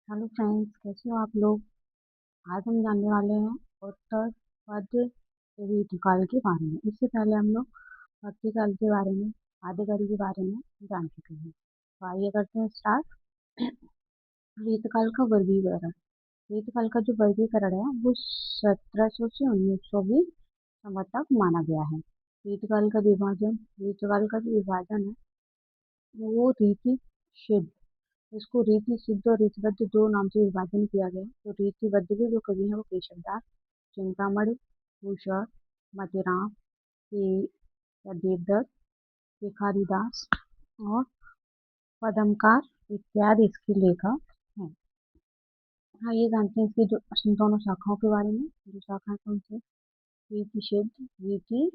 Hello friends, कैसे हो आप लोग। आज हम जानने वाले हैं उत्तर पद्य रीतिकाल के बारे में। इससे पहले हम लोग भक्तिकाल के बारे में, आदिकाल के बारे में जान चुके हैं। तो आइए करते हैं स्टार्ट। रीतकाल का वर्गीकरण। रीतकाल का जो वर्गीकरण है वो 1700 से 1920 संवत तक माना गया है। रीतकाल का जो विभाजन है वो रीति सिद्ध, इसको रीति सिद्ध और रीतिबद्ध दो नाम से विभाजन किया गया है। तो रीतिबद्ध के जो कवि हैं वो केशवदास, चिंतामणि, भूषण, मतिराम, या देवदत्त, भिखारीदास और पद्मकार इत्यादि इसके लेखक हैं। हाँ, ये जानते हैं इसकी दोनों शाखाओं के बारे में। जो शाखाएं कौन सी? रीति सिद्ध, रीति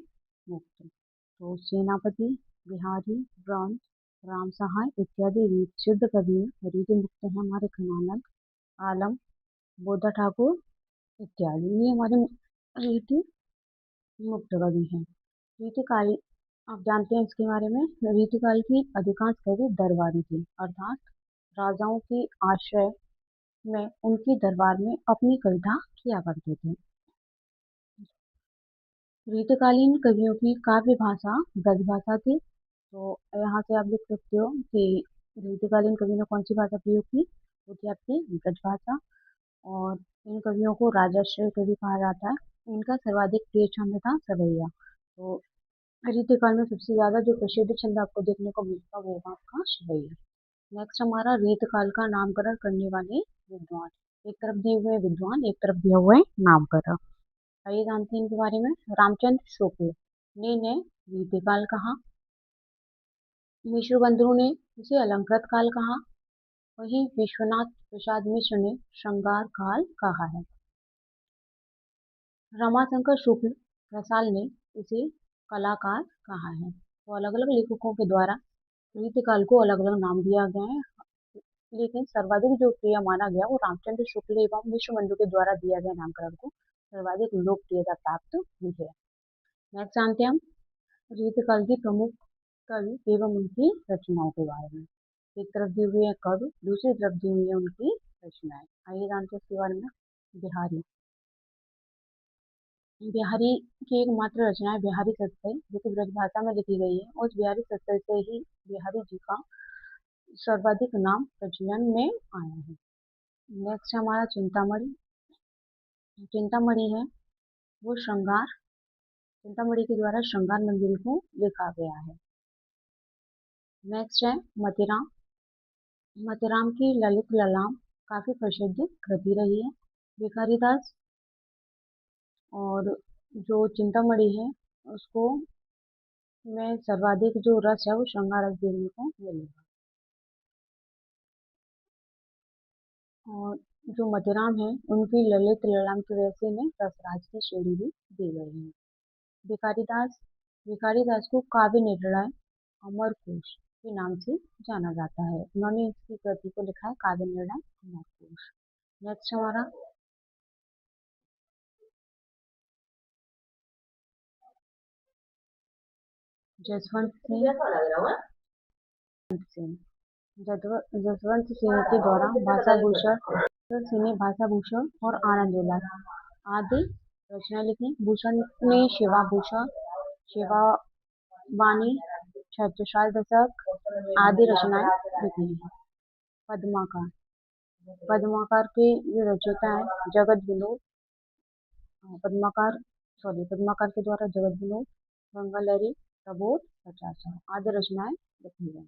मुक्त। तो सेनापति, बिहारी, ब्रह्म, राम सहाय इत्यादि रीति सिद्ध कवि हैं। रीति मुक्त है हमारे घनानंद, आलम, बोधा ठाकुर इत्यादि। ये हमारे रीति मुक्त कवि हैं। रीतिकाल, आप जानते हैं इसके बारे में। रीतिकाल की अधिकांश कवि दरबारी थे, अर्थात राजाओं के आश्रय में उनकी दरबार में अपनी कविता किया करते थे। रीतिकालीन कवियों की काव्य भाषा ब्रज भाषा थी। तो यहाँ से आप लिख सकते हो कि रीतिकालीन कवियों ने कौन सी भाषा प्रयोग की, वो थी आपकी ब्रज भाषा। और इन कवियों को राजाश्रय कवि कहा जाता है। इनका सर्वाधिक प्रिय छंद था सवैया। तो रीतिकाल में सबसे ज्यादा जो प्रसिद्ध छंद आपको देखने को मिलता है वो होगा आपका सवैया। नेक्स्ट हमारा रीतकाल का नामकरण करने वाले विद्वान। एक तरफ दिए हुए विद्वान, एक तरफ दिया हुआ है नामकरण। आइए जानते हैं इनके बारे में। रामचंद्र शुक्ल ने रीतिकाल कहा। मिश्र बंधु ने इसे अलंकृत काल कहा। वहीं विश्वनाथ प्रसाद मिश्र ने श्रृंगार काल कहा है। रमाशंकर शुक्ल रसाल ने इसे कलाकाल कहा है। तो अलग अलग लेखकों के द्वारा रीतिकाल को अलग अलग नाम दिया गया है, लेकिन सर्वाधिक जो प्रिय माना गया वो रामचंद्र शुक्ल एवं विश्वबंधु के द्वारा दिया गया नामकरण को सर्वाधिक लोकप्रियता प्राप्त हुई है। नेक्स्ट जानते हैं हम रीतिकाल की प्रमुख कवि एवं उनकी रचनाओं के बारे में। एक तरफ दी हुई है कवि, दूसरी तरफ दी हुई है उनकी रचनाएं। आइए जानते हैं इसके बारे में। बिहारी। बिहारी की एकमात्र रचना है बिहारी सत्सई, जो कि ब्रज भाषा में लिखी गई है। उस बिहारी सत्सई से ही बिहारी जी का सर्वाधिक नाम प्रचलन में आया है। नेक्स्ट हमारा चिंतामणि। चिंतामणि है वो श्रृंगार, चिंतामणि के द्वारा श्रृंगार मंदिर को लिखा गया है। नेक्स्ट है मतिराम। मतिराम की ललित ललाम काफी प्रसिद्ध कृति रही है। भिखारीदास और जो चिंतामणि है उसको में सर्वाधिक जो रस है वो श्रृंगार रस देखने को मिलेगा। और जो मतिराम है उनकी ललित ललाम की वजह से इन्हें रसराज की श्रेणी भी दी गई है। भिखारीदास, भिखारीदास को काव्य निर्णय अमरकोश के नाम से जाना जाता है। उन्होंने इसकी कृति को लिखा है काव्य निर्णय अमरकोश। नेक्स्ट हमारा जसवंत सिंह। जसवंत सिंह के द्वारा भाषा भूषण, सिंह ने भाषा भूषण और आनंद विलास आदि रचना लिखी। भूषण ने शिवा भूषण, शिवा वाणी, छत्रसाल दशक आदि रचनाएं लिखी हैं। पद्माकर, पद्माकर के जो रचयिता है जगत विनोद, पद्माकर पद्माकर के द्वारा जगत विनोद, मंगलहरी, प्रबोध, पचासा आदि रचनाएं लिखी गई।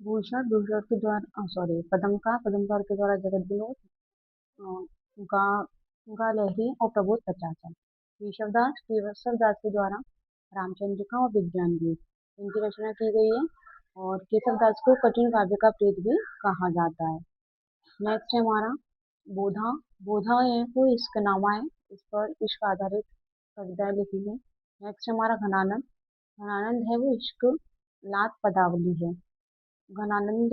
भूषण के द्वारा पद्मकार के द्वारा जगत विनोद, गा गा लहरी और प्रबोध पचासा। केशवदास के द्वारा रामचंद्रिका और विज्ञान गीत इनकी रचना की गई है। और केशवदास को कठिन काव्य का प्रेत भी कहा जाता है। नेक्स्ट है हमारा बोधा। बोधा है वो इश्कनामा है, इस पर इश्क आधारित कविताएं लिखी है। नेक्स्ट हमारा घनानंद। घनानंद है वो इश्क लात पदावली है। घनानंद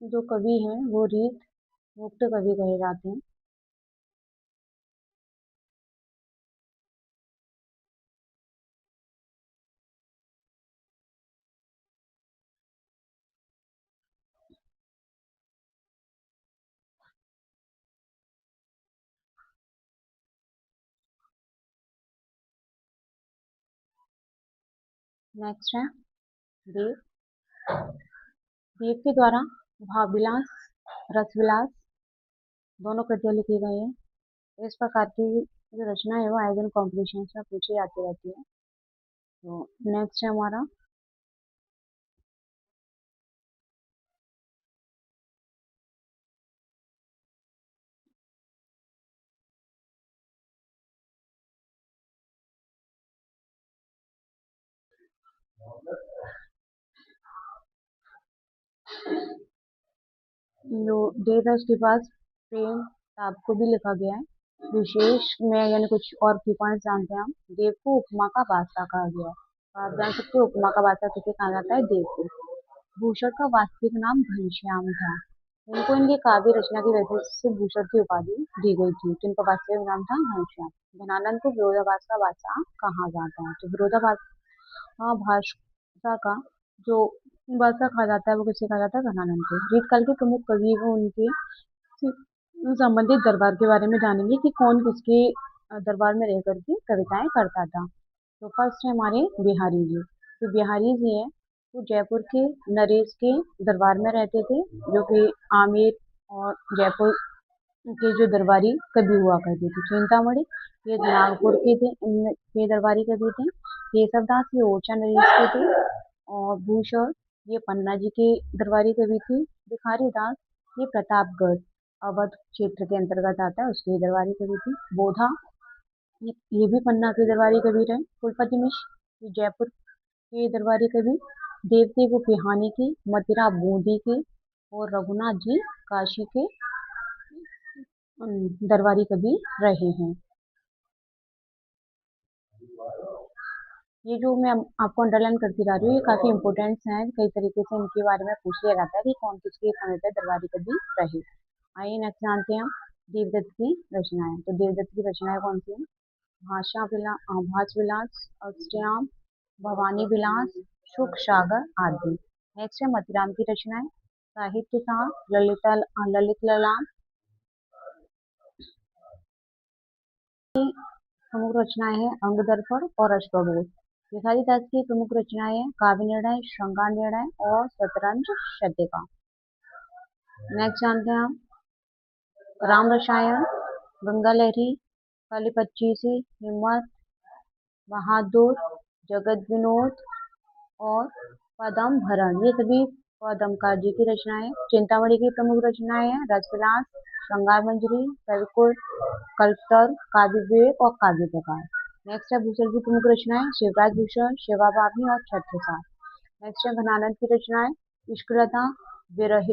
जो कवि हैं वो रीत मुक्त कवि कहे जाते हैं। नेक्स्ट है देव। देव के द्वारा भावविलास, रसविलास दोनों कृतियां लिखी गई हैं। इस प्रकार की जो रचना है वो आए दिन कॉम्पिटिशन में पूछी जाती रहती है। तो नेक्स्ट है हमारा जो देवदास के पास प्रेम ताप को भी लिखा गया है। विशेष में यानी कुछ और की पॉइंट जानते हैं हम। देव को उपमा का बादशाह कहा गया है। तो आप जान सकते हो उपमा का बादशाह किसे कहा जाता है, देव को। भूषण का वास्तविक नाम घनश्याम था। इनको इनकी काव्य रचना की वजह से भूषण की उपाधि दी गई थी। तो इनका वास्तविक नाम था घनश्याम। धनानंद को विरोधाभास का बादशाह कहा जाता है। तो विरोधाभास भाषा का जो बादशाह कहा जाता है वो किसे कहा जाता है, घनानंद को। रीतकाल के प्रमुख कवि व उनके संबंधित दरबार के बारे में जानेंगे कि कौन किसके दरबार में रह करके कविताएं करता था। तो फर्स्ट है हमारे बिहारी जी। तो बिहारी जी है वो जयपुर के नरेश के दरबार में रहते थे, जो कि आमेर और जयपुर के जो दरबारी कवि हुआ करते थे। चिंतामणि ये नागपुर के थे, के दरबारी कवि थे। केशवदास ये ओरछा नरेश के थे। और भूषण ये पन्ना जी के दरबारी कवि थे। भिखारी दास ये प्रतापगढ़ अवध क्षेत्र के अंतर्गत आता है, उसके दरबारी कवि थे। बोधा ये भी पन्ना के दरबारी कवि रहे। कुलपति मिश्र ये जयपुर के दरबारी कवि। देवदेव वो बिहानी के, मदिरा बूंदी के, और रघुनाथ जी काशी के दरबारी कवि रहे हैं। ये जो मैं आपको अंडरलाइन करती जा रही हूँ ये काफी इंपॉर्टेंट है। कई तरीके से इनके बारे में पूछ लिया जाता है कि कौन किसके समय पे दरबारी कवि रहे। आइए नेक्स्ट जानते हैं हम देवदत्त की रचनाएं। तो देवदत्त की रचनाएं कौन सी है? भास विलास, अष्टयाम, भवानी विलास, शुक सागर आदि। नेक्स्ट है मतिराम की रचनाएं। साहित्य सार, ललित ललाम प्रमुख रचनाएं हैं अंग दर्पण और अश्वमेध। भिखारी दास की प्रमुख रचनाएं हैं काव्य निर्णय, श्रृंगार निर्णय और शतरंज शतिका। नेक्स्ट जानते हैं हम राम रसायन, गंगा लहरी, काली पच्चीसी, हिम्मत बहादुर, जगत विनोद और पदम भरण। ये सभी पदमकार जी की रचनाएं। चिंतामणि की प्रमुख रचनाएं हैं रसविलास, श्रृंगार मंजरी, कविकुल, कल्पतरु, काव्य विवेक और काव्य प्रकार। नेक्स्ट है भूषण की प्रमुख रचनाएं शिवराज भूषण, शिवा बाबी और छत्रसाल। नेक्स्ट है घनानंद की रचनाएं इश्कलता, विरह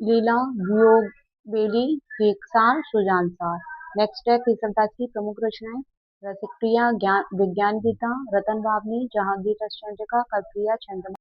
लीला, वियोग बेली, केकसार, सुजानसार। नेक्स्ट है केसवदास की प्रमुख रचनाएं रसिकप्रिया, ज्ञान विज्ञान गीता, रतन बावनी, जहांगीर रसचंद्रिका, कल्पप्रिया, चंद्रमा।